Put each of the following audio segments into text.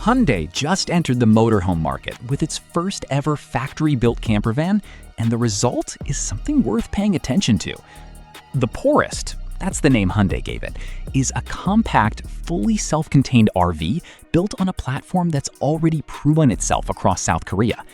Hyundai just entered the motorhome market with its first ever factory-built campervan, and the result is something worth paying attention to. The Poorest, that's the name Hyundai gave it, is a compact, fully self-contained RV built on a platform that's already proven itself across South Korea.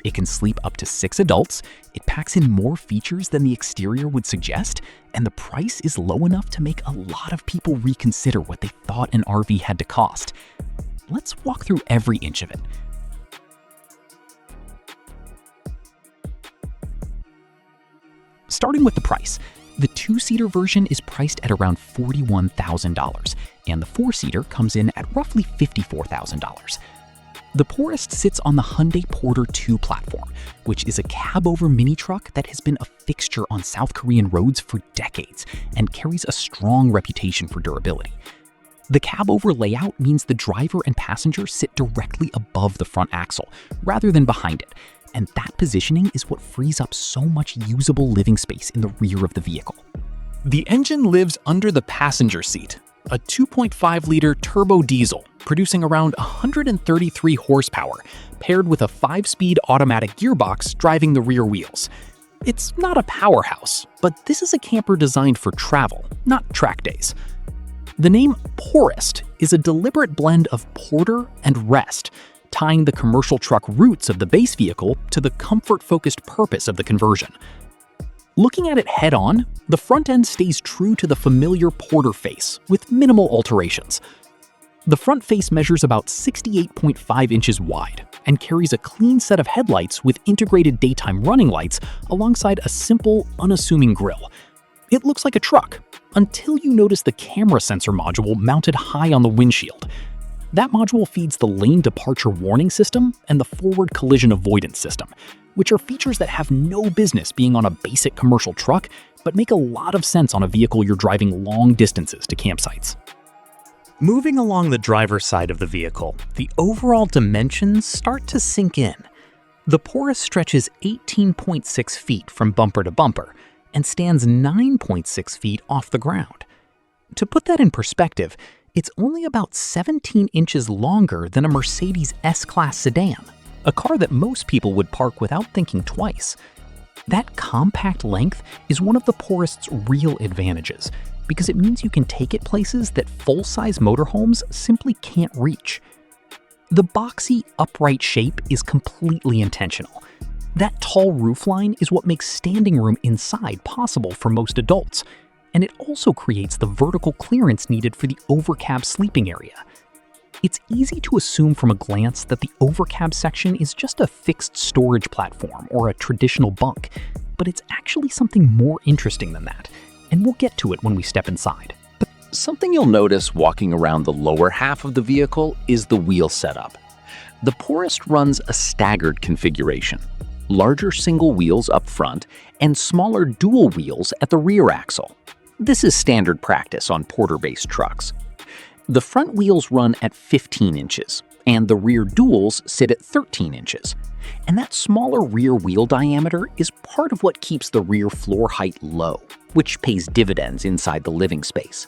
It can sleep up to 6 adults, it packs in more features than the exterior would suggest, and the price is low enough to make a lot of people reconsider what they thought an RV had to cost. Let's walk through every inch of it. Starting with the price, the 2-seater version is priced at around $41,000, and the 4-seater comes in at roughly $54,000. The Poorest sits on the Hyundai Porter 2 platform, which is a cab-over mini truck that has been a fixture on South Korean roads for decades and carries a strong reputation for durability. The cab-over layout means the driver and passenger sit directly above the front axle, rather than behind it, and that positioning is what frees up so much usable living space in the rear of the vehicle. The engine lives under the passenger seat, a 2.5-liter turbo diesel producing around 133 horsepower, paired with a 5-speed automatic gearbox driving the rear wheels. It's not a powerhouse, but this is a camper designed for travel, not track days. The name Poorest is a deliberate blend of porter and rest, tying the commercial truck roots of the base vehicle to the comfort-focused purpose of the conversion. Looking at it head-on, the front end stays true to the familiar porter face, with minimal alterations. The front face measures about 68.5 inches wide and carries a clean set of headlights with integrated daytime running lights alongside a simple, unassuming grille. It looks like a truck, until you notice the camera sensor module mounted high on the windshield. That module feeds the lane departure warning system and the forward collision avoidance system, which are features that have no business being on a basic commercial truck, but make a lot of sense on a vehicle you're driving long distances to campsites. Moving along the driver's side of the vehicle, the overall dimensions start to sink in. The Poorest stretches 18.6 feet from bumper to bumper and stands 9.6 feet off the ground. To put that in perspective, it's only about 17 inches longer than a Mercedes S-Class sedan, a car that most people would park without thinking twice. That compact length is one of the Poorest's real advantages, because it means you can take it places that full-size motorhomes simply can't reach. The boxy, upright shape is completely intentional. That tall roofline is what makes standing room inside possible for most adults, and it also creates the vertical clearance needed for the overcab sleeping area. It's easy to assume from a glance that the overcab section is just a fixed storage platform or a traditional bunk, but it's actually something more interesting than that, and we'll get to it when we step inside. Something you'll notice walking around the lower half of the vehicle is the wheel setup. The Poorest runs a staggered configuration. Larger single wheels up front and smaller dual wheels at the rear axle. This is standard practice on porter-based trucks. The front wheels run at 15 inches, and the rear duals sit at 13 inches. And that smaller rear wheel diameter is part of what keeps the rear floor height low, which pays dividends inside the living space.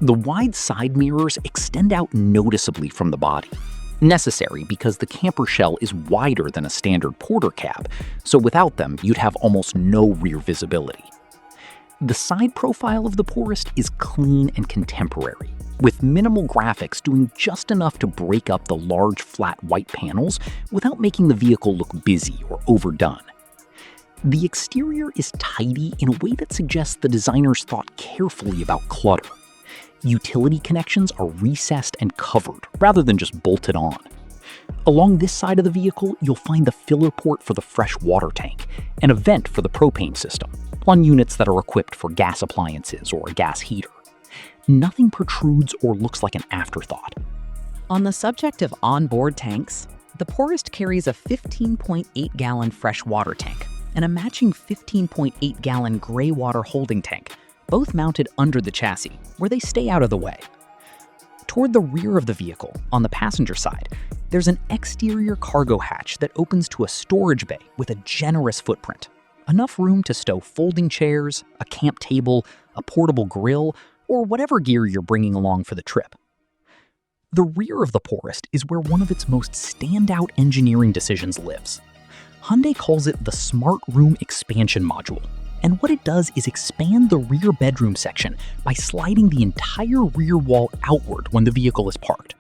The wide side mirrors extend out noticeably from the body. Necessary because the camper shell is wider than a standard porter cab, so without them, you'd have almost no rear visibility. The side profile of the Poorest is clean and contemporary, with minimal graphics doing just enough to break up the large flat white panels without making the vehicle look busy or overdone. The exterior is tidy in a way that suggests the designers thought carefully about clutter. Utility connections are recessed and covered rather than just bolted on. Along this side of the vehicle, you'll find the filler port for the fresh water tank and a vent for the propane system, on units that are equipped for gas appliances or a gas heater. Nothing protrudes or looks like an afterthought. On the subject of onboard tanks, the Poorest carries a 15.8-gallon fresh water tank and a matching 15.8-gallon gray water holding tank, both mounted under the chassis, where they stay out of the way. Toward the rear of the vehicle, on the passenger side, there's an exterior cargo hatch that opens to a storage bay with a generous footprint. Enough room to stow folding chairs, a camp table, a portable grill, or whatever gear you're bringing along for the trip. The rear of the Porist is where one of its most standout engineering decisions lives. Hyundai calls it the Smart Room Expansion Module, and what it does is expand the rear bedroom section by sliding the entire rear wall outward when the vehicle is parked.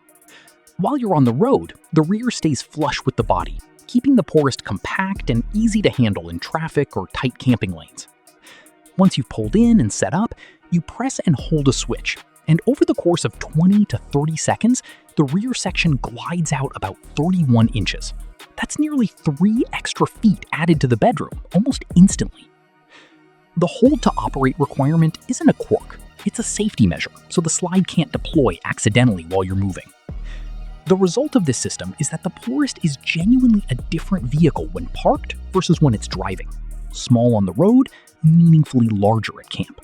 While you're on the road, the rear stays flush with the body, keeping the Porist compact and easy to handle in traffic or tight camping lanes. Once you've pulled in and set up, you press and hold a switch, and over the course of 20 to 30 seconds, the rear section glides out about 31 inches. That's nearly 3 extra feet added to the bedroom, almost instantly. The hold to operate requirement isn't a quirk, it's a safety measure, so the slide can't deploy accidentally while you're moving. The result of this system is that the Porist is genuinely a different vehicle when parked versus when it's driving. Small on the road, meaningfully larger at camp.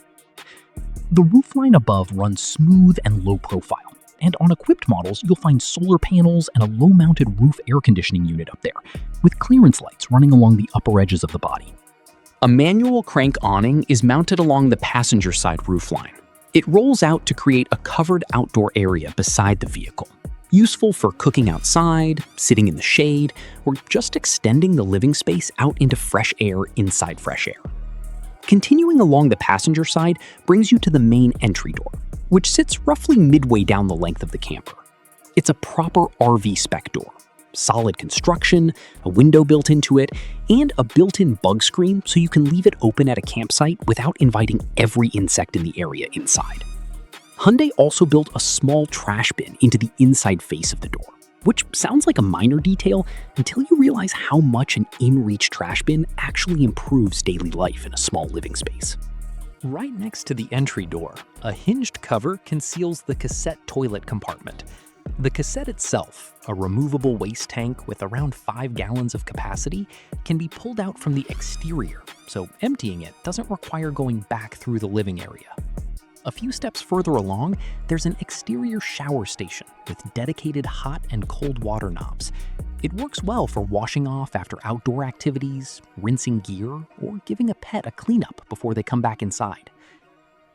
The roofline above runs smooth and low profile, and on equipped models you'll find solar panels and a low-mounted roof air conditioning unit up there, with clearance lights running along the upper edges of the body. A manual crank awning is mounted along the passenger side roofline. It rolls out to create a covered outdoor area beside the vehicle, useful for cooking outside, sitting in the shade, or just extending the living space out into fresh air inside fresh air. Continuing along the passenger side brings you to the main entry door, which sits roughly midway down the length of the camper. It's a proper RV spec door. Solid construction, a window built into it, and a built-in bug screen so you can leave it open at a campsite without inviting every insect in the area inside. Hyundai also built a small trash bin into the inside face of the door, which sounds like a minor detail until you realize how much an in-reach trash bin actually improves daily life in a small living space. Right next to the entry door, a hinged cover conceals the cassette toilet compartment. The cassette itself, a removable waste tank with around 5 gallons of capacity, can be pulled out from the exterior, so emptying it doesn't require going back through the living area. A few steps further along, there's an exterior shower station with dedicated hot and cold water knobs. It works well for washing off after outdoor activities, rinsing gear, or giving a pet a cleanup before they come back inside.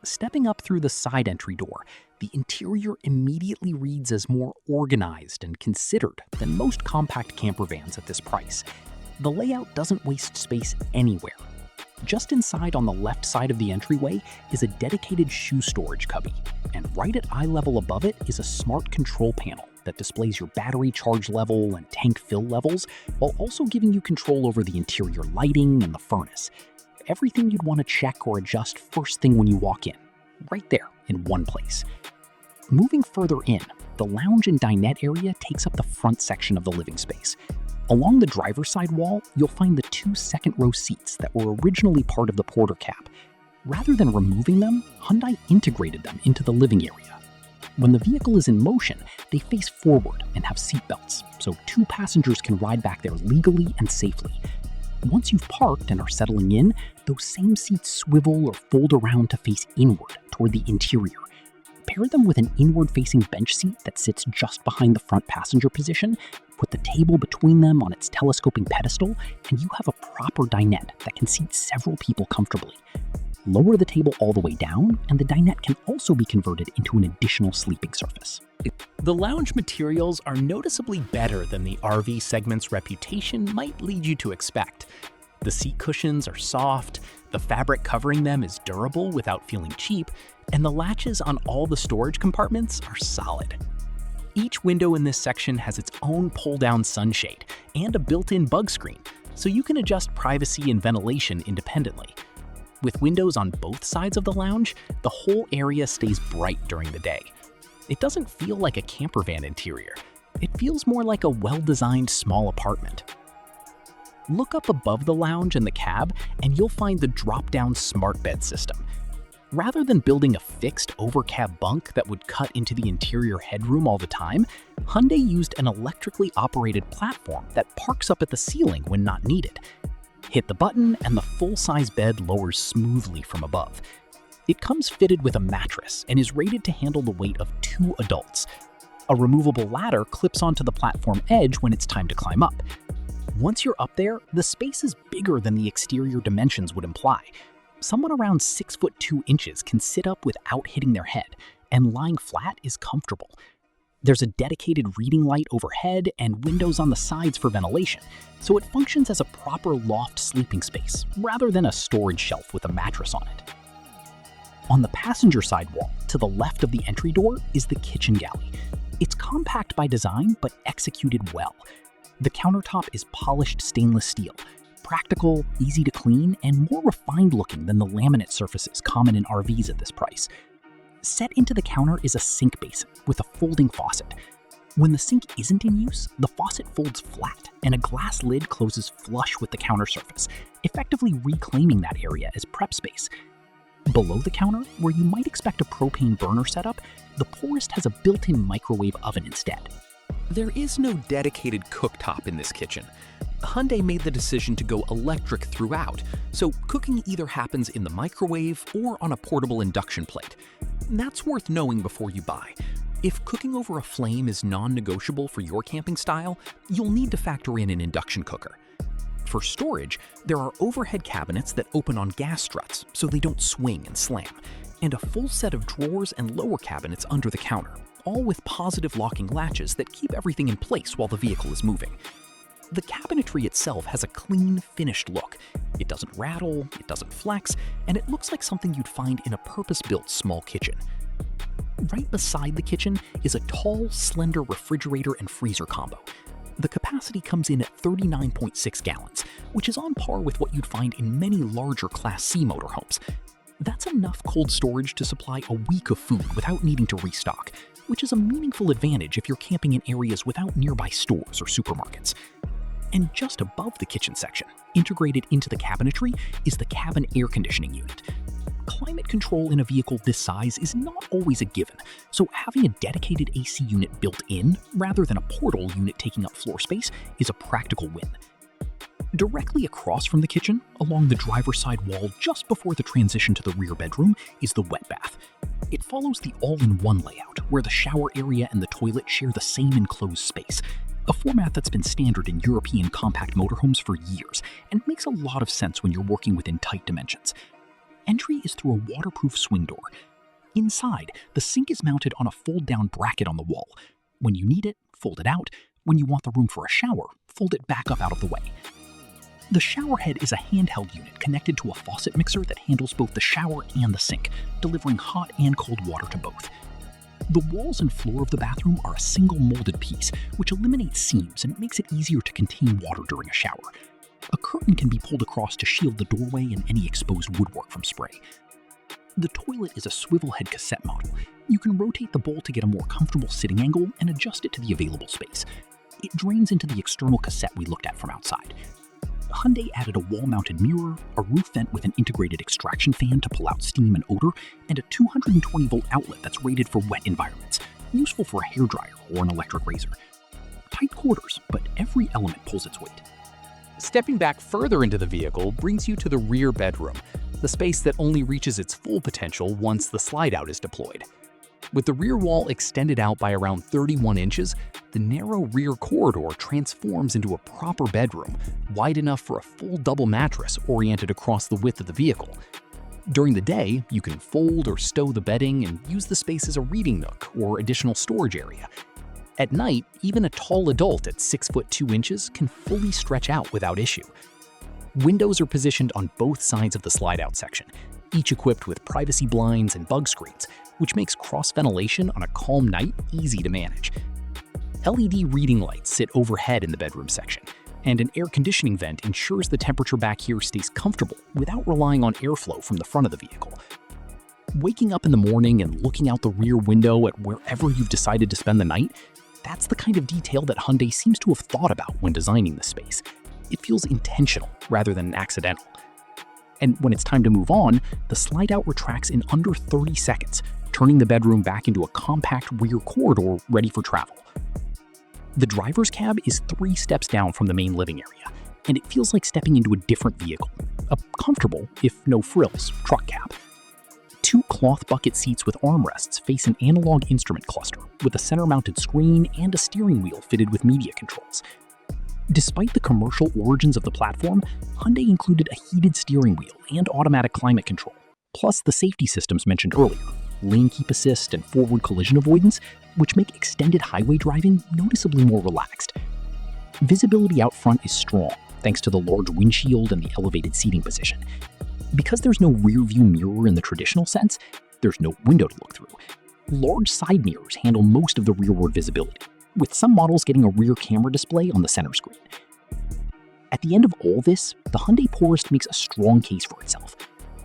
Stepping up through the side entry door, the interior immediately reads as more organized and considered than most compact camper vans at this price. The layout doesn't waste space anywhere. Just inside on the left side of the entryway is a dedicated shoe storage cubby, and right at eye level above it is a smart control panel that displays your battery charge level and tank fill levels, while also giving you control over the interior lighting and the furnace. Everything you'd want to check or adjust first thing when you walk in, right there in one place. Moving further in, the lounge and dinette area takes up the front section of the living space. Along the driver's side wall, you'll find the 2 second-row seats that were originally part of the Porter cab. Rather than removing them, Hyundai integrated them into the living area. When the vehicle is in motion, they face forward and have seatbelts, so 2 passengers can ride back there legally and safely. Once you've parked and are settling in, those same seats swivel or fold around to face inward toward the interior. Pair them with an inward-facing bench seat that sits just behind the front passenger position, put the table between them on its telescoping pedestal, and you have a proper dinette that can seat several people comfortably. Lower the table all the way down, and the dinette can also be converted into an additional sleeping surface. The lounge materials are noticeably better than the RV segment's reputation might lead you to expect. The seat cushions are soft, the fabric covering them is durable without feeling cheap, and the latches on all the storage compartments are solid. Each window in this section has its own pull-down sunshade and a built-in bug screen, so you can adjust privacy and ventilation independently. With windows on both sides of the lounge, the whole area stays bright during the day. It doesn't feel like a campervan interior. It feels more like a well-designed small apartment. Look up above the lounge and the cab, and you'll find the drop-down smart bed system. Rather than building a fixed overcab bunk that would cut into the interior headroom all the time, Hyundai used an electrically operated platform that parks up at the ceiling when not needed. Hit the button and the full-size bed lowers smoothly from above. It comes fitted with a mattress and is rated to handle the weight of 2 adults. A removable ladder clips onto the platform edge when it's time to climb up. Once you're up there, the space is bigger than the exterior dimensions would imply. Someone around 6 foot 2 inches can sit up without hitting their head, and lying flat is comfortable. There's a dedicated reading light overhead and windows on the sides for ventilation, so it functions as a proper loft sleeping space rather than a storage shelf with a mattress on it. On the passenger side wall, to the left of the entry door, is the kitchen galley. It's compact by design, but executed well. The countertop is polished stainless steel, practical, easy to clean, and more refined looking than the laminate surfaces common in RVs at this price. Set into the counter is a sink basin with a folding faucet. When the sink isn't in use, the faucet folds flat and a glass lid closes flush with the counter surface, effectively reclaiming that area as prep space. Below the counter, where you might expect a propane burner setup, the Poorest has a built-in microwave oven instead. There is no dedicated cooktop in this kitchen. Hyundai made the decision to go electric throughout, so cooking either happens in the microwave or on a portable induction plate. That's worth knowing before you buy. If cooking over a flame is non-negotiable for your camping style, you'll need to factor in an induction cooker. For storage, there are overhead cabinets that open on gas struts so they don't swing and slam, and a full set of drawers and lower cabinets under the counter, all with positive locking latches that keep everything in place while the vehicle is moving. The cabinetry itself has a clean, finished look. It doesn't rattle, it doesn't flex, and it looks like something you'd find in a purpose-built small kitchen. Right beside the kitchen is a tall, slender refrigerator and freezer combo. The capacity comes in at 39.6 gallons, which is on par with what you'd find in many larger Class C motorhomes. That's enough cold storage to supply a week of food without needing to restock, which is a meaningful advantage if you're camping in areas without nearby stores or supermarkets. And just above the kitchen section, integrated into the cabinetry, is the cabin air conditioning unit. Climate control in a vehicle this size is not always a given, so having a dedicated AC unit built in, rather than a portal unit taking up floor space, is a practical win. Directly across from the kitchen, along the driver's side wall just before the transition to the rear bedroom, is the wet bath. It follows the all-in-one layout, where the shower area and the toilet share the same enclosed space, a format that's been standard in European compact motorhomes for years and makes a lot of sense when you're working within tight dimensions. Entry is through a waterproof swing door. Inside, the sink is mounted on a fold-down bracket on the wall. When you need it, fold it out. When you want the room for a shower, fold it back up out of the way. The shower head is a handheld unit connected to a faucet mixer that handles both the shower and the sink, delivering hot and cold water to both. The walls and floor of the bathroom are a single molded piece, which eliminates seams and makes it easier to contain water during a shower. A curtain can be pulled across to shield the doorway and any exposed woodwork from spray. The toilet is a swivel head cassette model. You can rotate the bowl to get a more comfortable sitting angle and adjust it to the available space. It drains into the external cassette we looked at from outside. Hyundai added a wall-mounted mirror, a roof vent with an integrated extraction fan to pull out steam and odor, and a 220-volt outlet that's rated for wet environments, useful for a hairdryer or an electric razor. Tight quarters, but every element pulls its weight. Stepping back further into the vehicle brings you to the rear bedroom, the space that only reaches its full potential once the slide-out is deployed. With the rear wall extended out by around 31 inches, the narrow rear corridor transforms into a proper bedroom, wide enough for a full double mattress oriented across the width of the vehicle. During the day, you can fold or stow the bedding and use the space as a reading nook or additional storage area. At night, even a tall adult at 6 foot 2 inches can fully stretch out without issue. Windows are positioned on both sides of the slide-out section, each equipped with privacy blinds and bug screens, which makes cross-ventilation on a calm night easy to manage. LED reading lights sit overhead in the bedroom section, and an air conditioning vent ensures the temperature back here stays comfortable without relying on airflow from the front of the vehicle. Waking up in the morning and looking out the rear window at wherever you've decided to spend the night, that's the kind of detail that Hyundai seems to have thought about when designing this space. It feels intentional rather than accidental. And when it's time to move on, the slide-out retracts in under 30 seconds, turning the bedroom back into a compact rear corridor ready for travel. The driver's cab is 3 steps down from the main living area, and it feels like stepping into a different vehicle, a comfortable, if no frills, truck cab. 2 cloth bucket seats with armrests face an analog instrument cluster with a center-mounted screen and a steering wheel fitted with media controls. Despite the commercial origins of the platform, Hyundai included a heated steering wheel and automatic climate control, plus the safety systems mentioned earlier, lane keep assist and forward collision avoidance, which make extended highway driving noticeably more relaxed. Visibility out front is strong, thanks to the large windshield and the elevated seating position. Because there's no rear-view mirror in the traditional sense, there's no window to look through. Large side mirrors handle most of the rearward visibility, with some models getting a rear camera display on the center screen. At the end of all this, the Hyundai Porist makes a strong case for itself.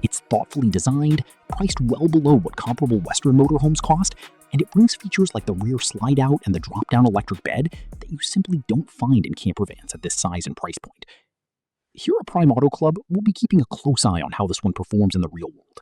It's thoughtfully designed, priced well below what comparable Western motorhomes cost, and it brings features like the rear slide-out and the drop-down electric bed that you simply don't find in campervans at this size and price point. Here at Prime Auto Club, we'll be keeping a close eye on how this one performs in the real world.